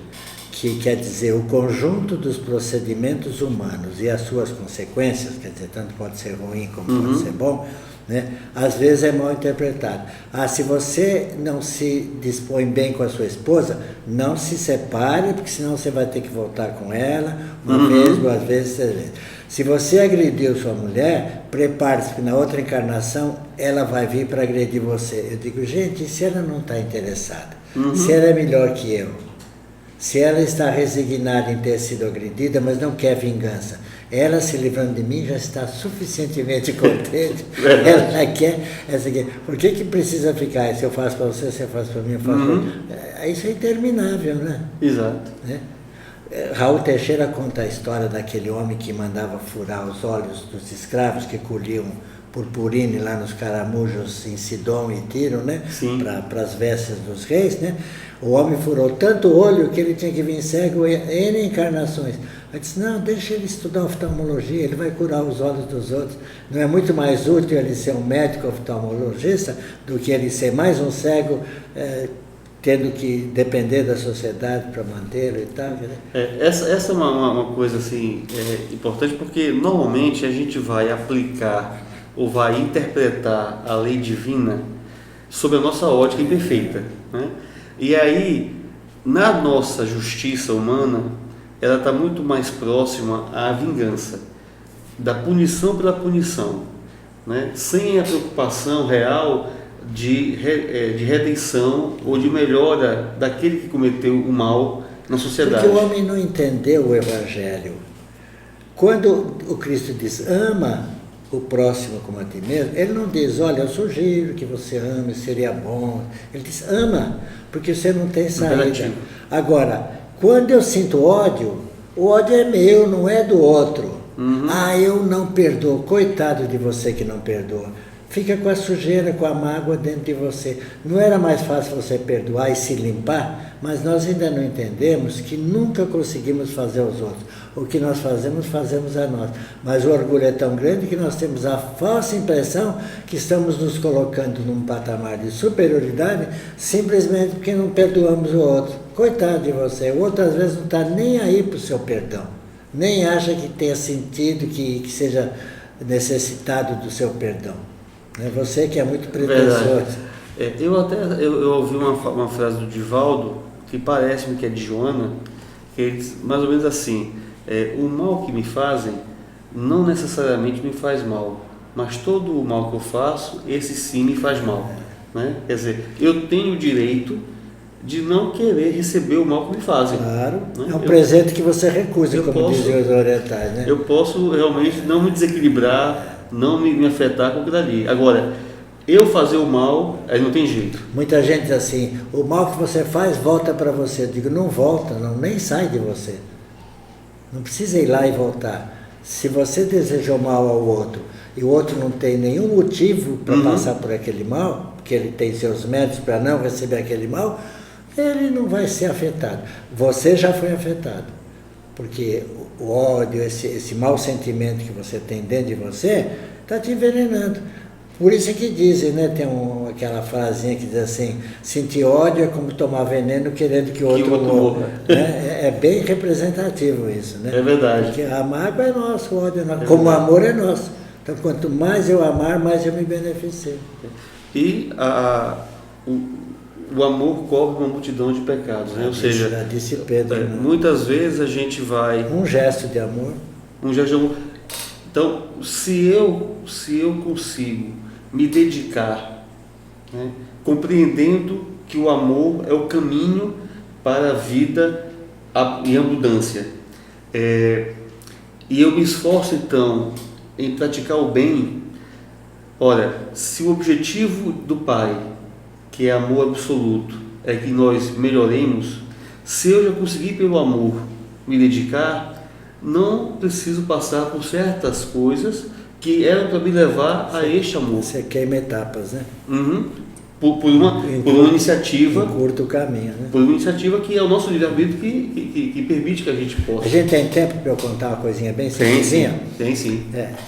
C: que quer dizer o conjunto dos procedimentos humanos e as suas consequências, quer dizer, tanto pode ser ruim como pode ser bom, né? Às vezes é mal interpretado. Se você não se dispõe bem com a sua esposa, não se separe, porque senão você vai ter que voltar com ela, uma vez, 2 vezes, 3 vezes. Se você agrediu sua mulher, prepare-se que na outra encarnação ela vai vir para agredir você. Eu digo, gente, e se ela não está interessada? Se ela é melhor que eu? Se ela está resignada em ter sido agredida, mas não quer vingança, ela se livrando de mim já está suficientemente contente. Ela quer essa aqui. Por que precisa ficar? Se eu faço para você, você faz para mim, eu faço para mim. Isso é interminável, né?
B: Exato.
C: Né? Raul Teixeira conta a história daquele homem que mandava furar os olhos dos escravos que colhiam purpurina lá nos caramujos em Sidom e Tiro, né?
B: Sim.
C: Para as vestes dos reis, né? O homem furou tanto o olho que ele tinha que vir cego em encarnações. Aí disse, não, deixa ele estudar oftalmologia, ele vai curar os olhos dos outros. Não é muito mais útil ele ser um médico oftalmologista do que ele ser mais um cego, tendo que depender da sociedade para mantê-lo e tal. Né?
B: Essa é uma coisa assim, importante, porque normalmente a gente vai aplicar ou vai interpretar a lei divina sob a nossa ótica imperfeita, né? E aí, na nossa justiça humana, ela está muito mais próxima à vingança, da punição pela punição, né? Sem a preocupação real de redenção ou de melhora daquele que cometeu o mal na sociedade.
C: Porque o homem não entendeu o Evangelho. Quando o Cristo diz, ama o próximo como a ti mesmo, ele não diz, olha, eu sugiro que você ame, seria bom. Ele diz, ama, porque você não tem saída. Agora, quando eu sinto ódio, o ódio é meu, não é do outro. Eu não perdoo. Coitado de você que não perdoa. Fica com a sujeira, com a mágoa dentro de você. Não era mais fácil você perdoar e se limpar? Mas nós ainda não entendemos que nunca conseguimos fazer aos outros. O que nós fazemos, fazemos a nós. Mas o orgulho é tão grande que nós temos a falsa impressão que estamos nos colocando num patamar de superioridade simplesmente porque não perdoamos o outro. Coitado de você. O outro às vezes não está nem aí para o seu perdão. Nem acha que tenha sentido, que seja necessitado do seu perdão. É você que é muito pretensioso.
B: Eu ouvi uma frase do Divaldo, que parece-me que é de Joana, que ele diz mais ou menos assim, o mal que me fazem não necessariamente me faz mal, mas todo o mal que eu faço, esse sim me faz mal. Né? Quer dizer, eu tenho o direito de não querer receber o mal que me fazem.
C: Claro,
B: né?
C: É um presente que você recusa, como diziam os orientais. Né?
B: Eu posso realmente não me desequilibrar, não me afetar com aquilo ali. Agora, eu fazer o mal, aí não tem jeito.
C: Muita gente diz assim, o mal que você faz volta para você. Eu digo, não volta, não, nem sai de você. Não precisa ir lá e voltar. Se você desejou mal ao outro e o outro não tem nenhum motivo para passar por aquele mal, porque ele tem seus méritos para não receber aquele mal, ele não vai ser afetado. Você já foi afetado. Porque o ódio, esse mau sentimento que você tem dentro de você, está te envenenando. Por isso é que dizem, né? Tem aquela frasinha que diz assim, sentir ódio é como tomar veneno querendo que o outro morra. Né? É bem representativo isso, né?
B: É verdade.
C: Porque a mágoa é nossa, o ódio é nosso, como o amor é nosso. Então, quanto mais eu amar, mais eu me beneficio.
B: E o amor cobre uma multidão de pecados, né? Ou seja,
C: já disse Pedro, né?
B: Muitas vezes a gente vai...
C: Um gesto de amor.
B: Um gesto de amor. Então, se eu consigo me dedicar, né, compreendendo que o amor é o caminho para a vida em abundância, e eu me esforço então em praticar o bem, olha, se o objetivo do Pai, que é amor absoluto, é que nós melhoremos, se eu já conseguir pelo amor me dedicar, não preciso passar por certas coisas que eram para me levar a este amor.
C: Você queima etapas, né?
B: Por uma iniciativa.
C: Encurta o caminho, né?
B: Por uma iniciativa que é o nosso livre-arbítrio que permite que a gente possa.
C: A gente tem tempo para eu contar uma coisinha bem simplesinha?
B: Tem sim.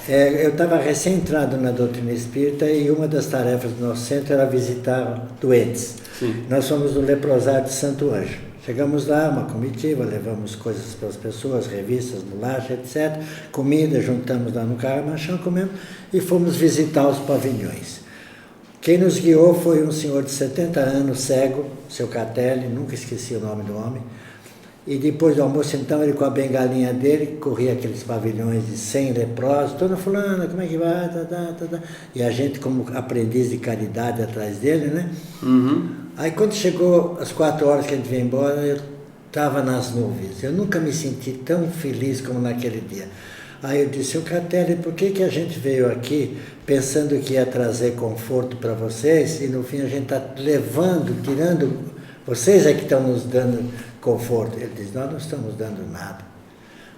C: Eu estava recém-entrado na doutrina espírita e uma das tarefas do nosso centro era visitar doentes.
B: Sim.
C: Nós fomos no leprosário de Santo Anjo. Chegamos lá, uma comitiva, levamos coisas para as pessoas, revistas, bolacha, etc. Comida, juntamos lá no Carramachão, comemos e fomos visitar os pavilhões. Quem nos guiou foi um senhor de 70 anos, cego, seu Catelli, nunca esqueci o nome do homem. E depois do almoço, então, ele com a bengalinha dele, corria aqueles pavilhões de 100 leprosos, toda fulana, como é que vai? E a gente, como aprendiz de caridade atrás dele, né? Aí quando chegou às 4 horas que a gente veio embora, eu estava nas nuvens. Eu nunca me senti tão feliz como naquele dia. Aí eu disse, seu Catelli, por que a gente veio aqui pensando que ia trazer conforto para vocês e no fim a gente está levando, tirando, vocês é que estão nos dando conforto? Ele disse, nós não estamos dando nada.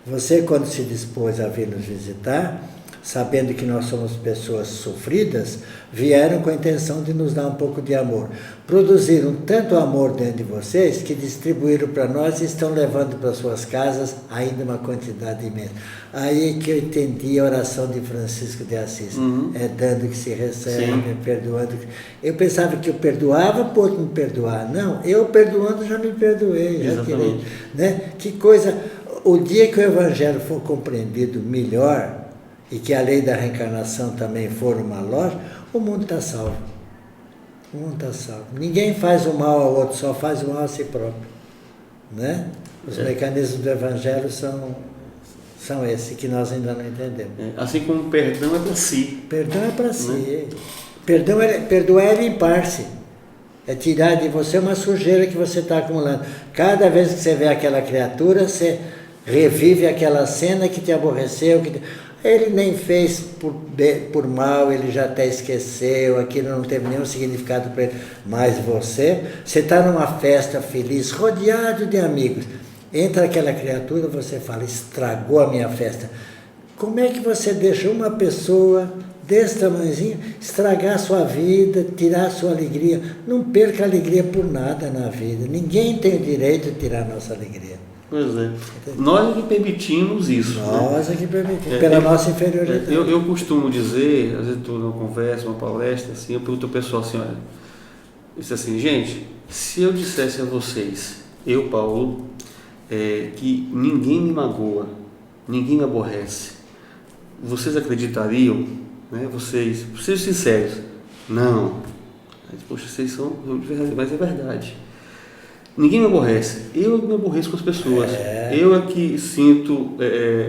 C: Você, quando se dispôs a vir nos visitar, sabendo que nós somos pessoas sofridas, vieram com a intenção de nos dar um pouco de amor. Produziram tanto amor dentro de vocês que distribuíram para nós e estão levando para suas casas ainda uma quantidade imensa. Aí que eu entendi a oração de Francisco de Assis. É dando que se recebe, é perdoando. Eu pensava que eu perdoava por me perdoar. Não, eu perdoando já me perdoei. Já tirei, né? Que coisa... O dia que o Evangelho for compreendido melhor e que a lei da reencarnação também for uma lógica, o mundo está salvo. O mundo está salvo. Ninguém faz o mal ao outro, só faz o mal a si próprio. Né? Os mecanismos do Evangelho são esses que nós ainda não entendemos.
B: Assim como o perdão é para si.
C: Perdão é para si. Perdoar é limpar-se. É tirar de você uma sujeira que você está acumulando. Cada vez que você vê aquela criatura, você revive aquela cena que te aborreceu. Ele nem fez por mal, ele já até esqueceu, aquilo não teve nenhum significado para ele. Mas você está numa festa feliz, rodeado de amigos. Entra aquela criatura, você fala, estragou a minha festa. Como é que você deixa uma pessoa desse tamanhozinho estragar a sua vida, tirar a sua alegria? Não perca a alegria por nada na vida. Ninguém tem o direito de tirar a nossa alegria.
B: Pois é. Nós é que permitimos isso.
C: Nós é que permitimos, pela nossa inferioridade.
B: Eu costumo dizer, às vezes estou numa conversa, uma palestra, assim, eu pergunto ao pessoal assim, olha, isso assim, gente, se eu dissesse a vocês, eu, Paulo, que ninguém me magoa, ninguém me aborrece, vocês acreditariam? Né? Vocês, sejam sinceros. Não. Mas, poxa, vocês são de verdade, mas é verdade. Ninguém me aborrece. Eu me aborreço com as pessoas. Eu é que sinto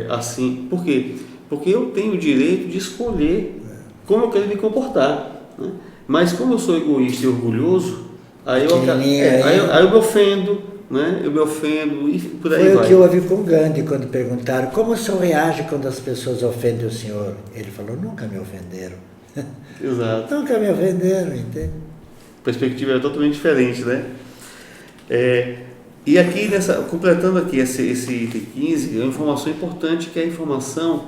B: assim. Por quê? Porque eu tenho o direito de escolher como eu quero me comportar. Né? Mas como eu sou egoísta e orgulhoso, aí eu me ofendo, né? Eu me ofendo e por aí vai.
C: Foi o que eu ouvi com Gandhi quando perguntaram como o senhor reage quando as pessoas ofendem o senhor. Ele falou, nunca me ofenderam.
B: Exato.
C: Nunca me ofenderam, entende?
B: A perspectiva é totalmente diferente, né? E aqui, completando aqui esse item 15, é uma informação importante que é a informação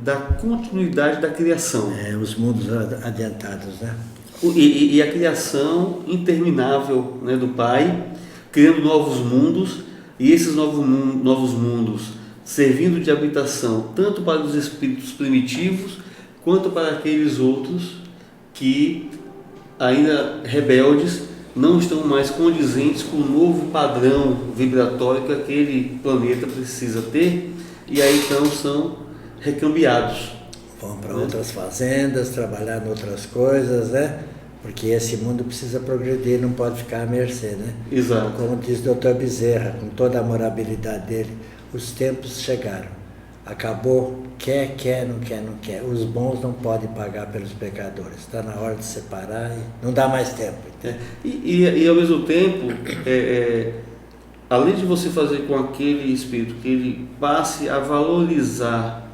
B: da continuidade da criação.
C: Os mundos adiantados, né?
B: E a criação interminável, né, do Pai, criando novos mundos, e esses novos mundos servindo de habitação tanto para os espíritos primitivos quanto para aqueles outros que ainda rebeldes não estão mais condizentes com o novo padrão vibratório que aquele planeta precisa ter, e aí então são recambiados.
C: Vão para outras fazendas, trabalhar em outras coisas, né? Porque esse mundo precisa progredir, não pode ficar à mercê, né?
B: Exato.
C: Como diz o Dr. Bezerra, com toda a amorabilidade dele, os tempos chegaram. Acabou, quer, não quer. Os bons não podem pagar pelos pecadores. Está na hora de separar e não dá mais tempo.
B: E ao mesmo tempo, além de você fazer com aquele espírito que ele passe a valorizar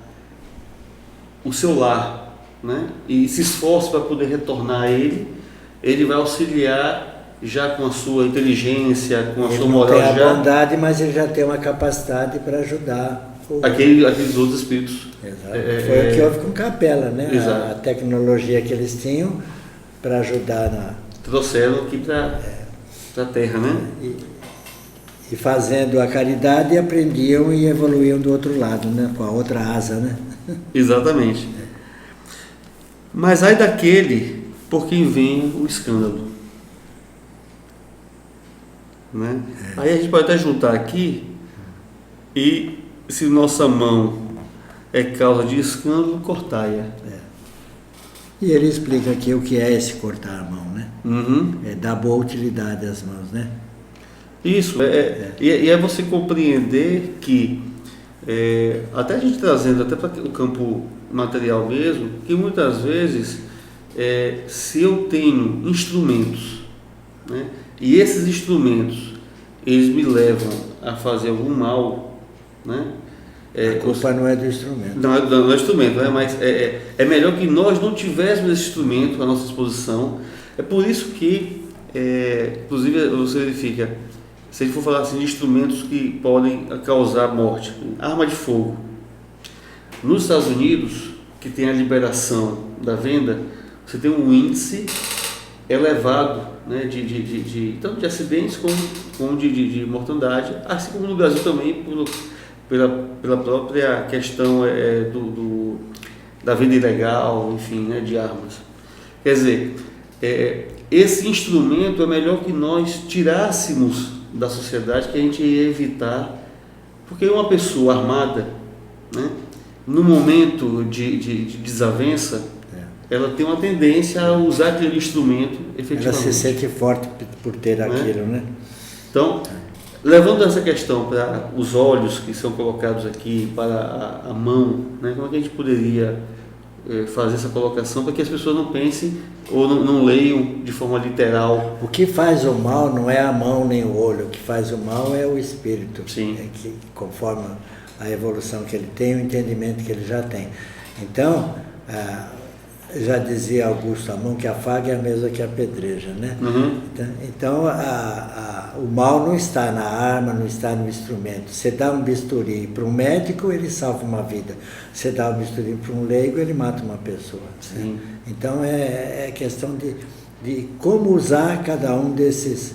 B: o seu lar, né? E se esforce para poder retornar a ele vai auxiliar já com a sua inteligência, com a sua moral.
C: Ele não tem a bondade, mas ele já tem uma capacidade para ajudar
B: aqueles outros espíritos.
C: Exato. Foi o que houve com Capela, né?
B: Exato.
C: A tecnologia que eles tinham para ajudar
B: trouxeram aqui para a Terra, né?
C: E fazendo a caridade aprendiam e evoluíam do outro lado, né? Com a outra asa, né?
B: Exatamente. Mas ai daquele por quem vem o escândalo. Né? Aí a gente pode até juntar aqui, e se nossa mão é causa de escândalo, cortai-a.
C: E ele explica aqui o que é esse cortar a mão, né?
B: Uhum.
C: Dar boa utilidade às mãos, né?
B: Isso, e é você compreender que, até a gente trazendo até para o campo material mesmo, que muitas vezes, se eu tenho instrumentos, né, e esses instrumentos, eles me levam a fazer algum mal, né?
C: A culpa não é do instrumento.
B: Não é do instrumento, né? Mas é melhor que nós não tivéssemos esse instrumento à nossa disposição. É por isso que, inclusive, você verifica, se a gente for falar assim, de instrumentos que podem causar morte, arma de fogo. Nos Estados Unidos, que tem a liberação da venda, você tem um índice elevado, né, tanto de acidentes como de mortandade, assim como no Brasil também pela própria questão da venda ilegal, enfim, né, de armas. Quer dizer, esse instrumento é melhor que nós tirássemos da sociedade, que a gente ia evitar, porque uma pessoa armada, né, no momento de desavença, ela tem uma tendência a usar aquele instrumento efetivamente.
C: Ela se sente forte por ter aquilo, né?
B: Então, levando essa questão para os olhos que são colocados aqui, para a mão, né, como é que a gente poderia fazer essa colocação para que as pessoas não pensem ou não leiam de forma literal?
C: O que faz o mal não é a mão nem o olho, o que faz o mal é o espírito.
B: Sim.
C: Que, conforme a evolução que ele tem, o entendimento que ele já tem. Então, já dizia Augusto Amon que a faga é a mesma que a pedreja, né?
B: Uhum.
C: Então, o mal não está na arma, não está no instrumento. Você dá um bisturi para um médico, ele salva uma vida. Você dá um bisturi para um leigo, ele mata uma pessoa.
B: Sim.
C: Né? Então, é questão de como usar cada um desses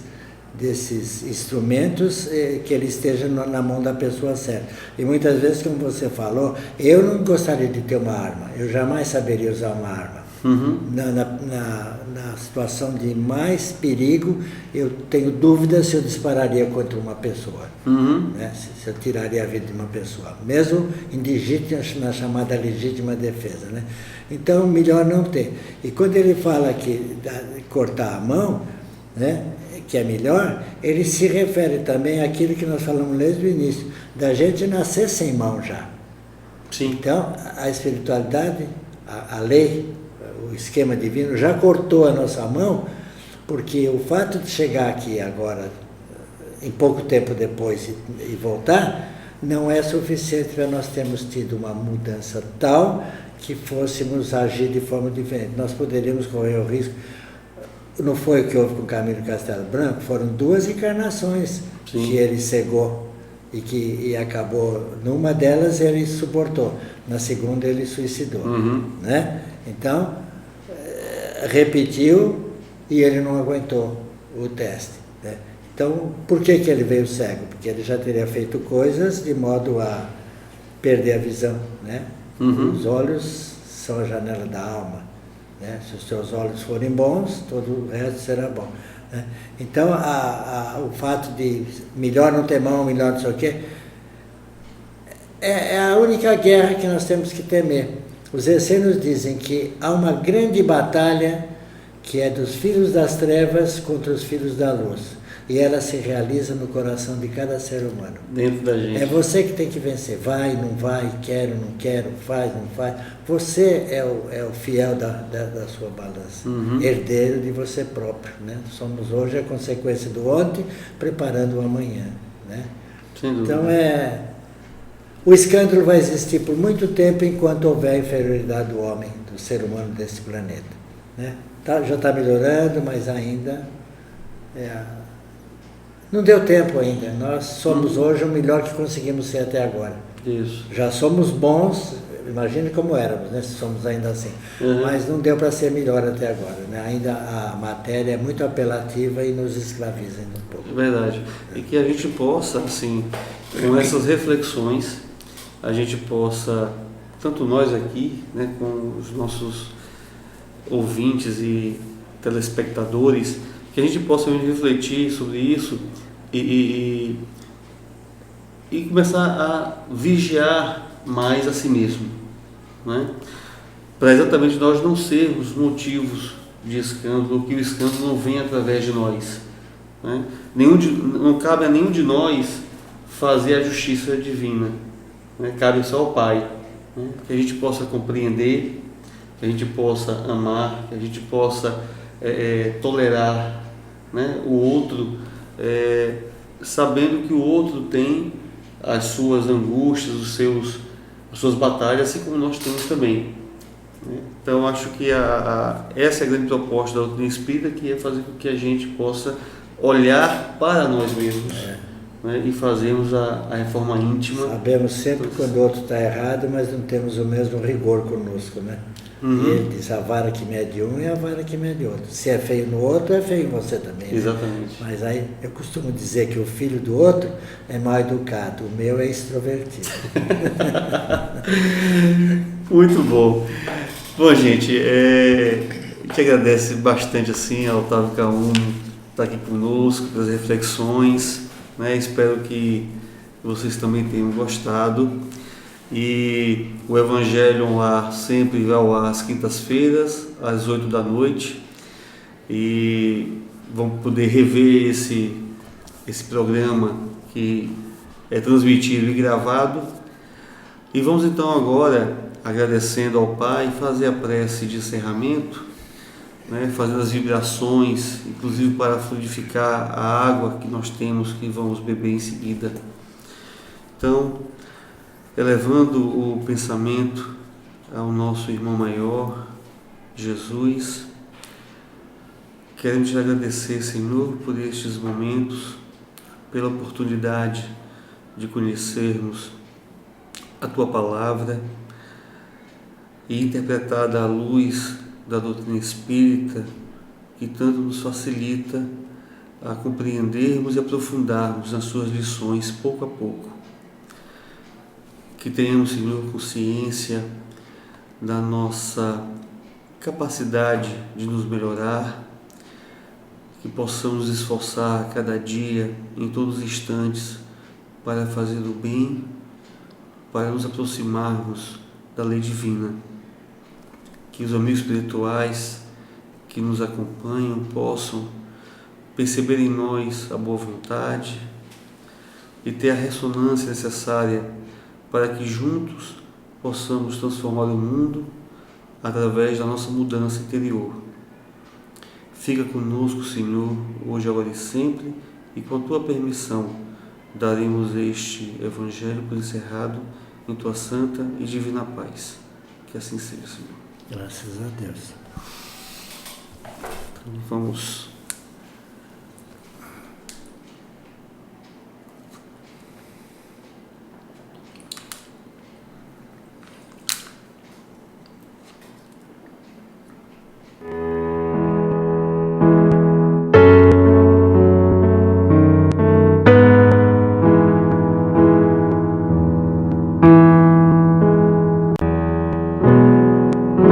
C: instrumentos, que ele esteja na mão da pessoa certa. E muitas vezes, como você falou, eu não gostaria de ter uma arma, eu jamais saberia usar uma arma.
B: Uhum.
C: Na situação de mais perigo, eu tenho dúvida se eu dispararia contra uma pessoa,
B: Uhum.
C: né? Se eu tiraria a vida de uma pessoa, mesmo na chamada legítima defesa, né? Então, melhor não ter. E quando ele fala que cortar a mão, né, que é melhor, ele se refere também àquilo que nós falamos desde o início, da gente nascer sem mão já.
B: Sim.
C: Então, a espiritualidade, a lei, o esquema divino já cortou a nossa mão, porque o fato de chegar aqui agora, em pouco tempo depois, e voltar, não é suficiente para nós termos tido uma mudança tal que fôssemos agir de forma diferente. Nós poderíamos correr o risco. Não foi o que houve com Camilo Castelo Branco, foram 2 encarnações. Sim. Que ele cegou e acabou. Numa delas ele suportou, na segunda ele suicidou.
B: Uhum.
C: Né? Então, repetiu e ele não aguentou o teste. Né? Então, por que ele veio cego? Porque ele já teria feito coisas de modo a perder a visão. Né?
B: Uhum.
C: Os olhos são a janela da alma. Né? Se os seus olhos forem bons, todo o resto será bom. Né? Então, o fato de melhor não ter mão, melhor não sei o quê, é a única guerra que nós temos que temer. Os essênios dizem que há uma grande batalha que é dos filhos das trevas contra os filhos da luz. E ela se realiza no coração de cada ser humano.
B: Dentro da gente.
C: É você que tem que vencer. Vai, não vai, quero, não quero, faz, não faz. Você é o fiel da sua balança.
B: Uhum.
C: Herdeiro de você próprio. Né? Somos hoje a consequência do ontem, preparando o amanhã. Né?
B: Sem dúvida.
C: Então, o escândalo vai existir por muito tempo enquanto houver a inferioridade do homem, do ser humano desse planeta. Né? Já está melhorando, mas ainda... Não deu tempo ainda. Nós somos hoje o melhor que conseguimos ser até agora.
B: Isso.
C: Já somos bons, imagine como éramos, né? Se somos ainda assim. Uhum. Mas não deu para ser melhor até agora. Né? Ainda a matéria é muito apelativa e nos escraviza ainda um pouco.
B: Verdade. E que a gente possa, assim, com essas reflexões, a gente possa, tanto nós aqui, né, com os nossos ouvintes e telespectadores, que a gente possa refletir sobre isso e começar a vigiar mais a si mesmo, né? Para exatamente nós não sermos motivos de escândalo, que o escândalo não venha através de nós, né? Não cabe a nenhum de nós fazer a justiça divina, né? Cabe só ao Pai, né? Que a gente possa compreender, que a gente possa amar, que a gente possa tolerar, né, o outro, sabendo que o outro tem as suas angústias, as suas batalhas, assim como nós temos também. Né? Então, acho que essa é a grande proposta da doutrina espírita, que é fazer com que a gente possa olhar para nós mesmos, né, e fazemos a reforma íntima.
C: Sabemos sempre quando o outro está errado, mas não temos o mesmo rigor conosco, né? E ele diz, a vara que mede um é a vara que mede outro. Se é feio no outro, é feio em você também. Né?
B: Exatamente.
C: Mas aí eu costumo dizer que o filho do outro é mal educado, o meu é extrovertido.
B: Muito bom. Bom, gente, a gente agradece bastante assim ao Otávio Caum estar aqui conosco, das reflexões, né? Espero que vocês também tenham gostado. E o Evangelho ao Ar sempre vai ao ar às quintas-feiras, às 8 da noite. E vão poder rever esse programa que é transmitido e gravado. E vamos então agora, agradecendo ao Pai, fazer a prece de encerramento, né, fazendo as vibrações, inclusive para fluidificar a água que nós temos, que vamos beber em seguida. Então, elevando o pensamento ao nosso irmão maior, Jesus, queremos te agradecer, Senhor, por estes momentos, pela oportunidade de conhecermos a Tua Palavra e interpretada à luz da doutrina espírita, que tanto nos facilita a compreendermos e aprofundarmos nas suas lições pouco a pouco. Que tenhamos, Senhor, consciência da nossa capacidade de nos melhorar, que possamos nos esforçar a cada dia, em todos os instantes, para fazer o bem, para nos aproximarmos da lei divina. Que os amigos espirituais que nos acompanham possam perceber em nós a boa vontade e ter a ressonância necessária para que juntos possamos transformar o mundo através da nossa mudança interior. Fica conosco, Senhor, hoje, agora e sempre, e com a Tua permissão daremos este Evangelho por encerrado em Tua santa e divina paz. Que assim seja, Senhor.
C: Graças a Deus.
B: Então, vamos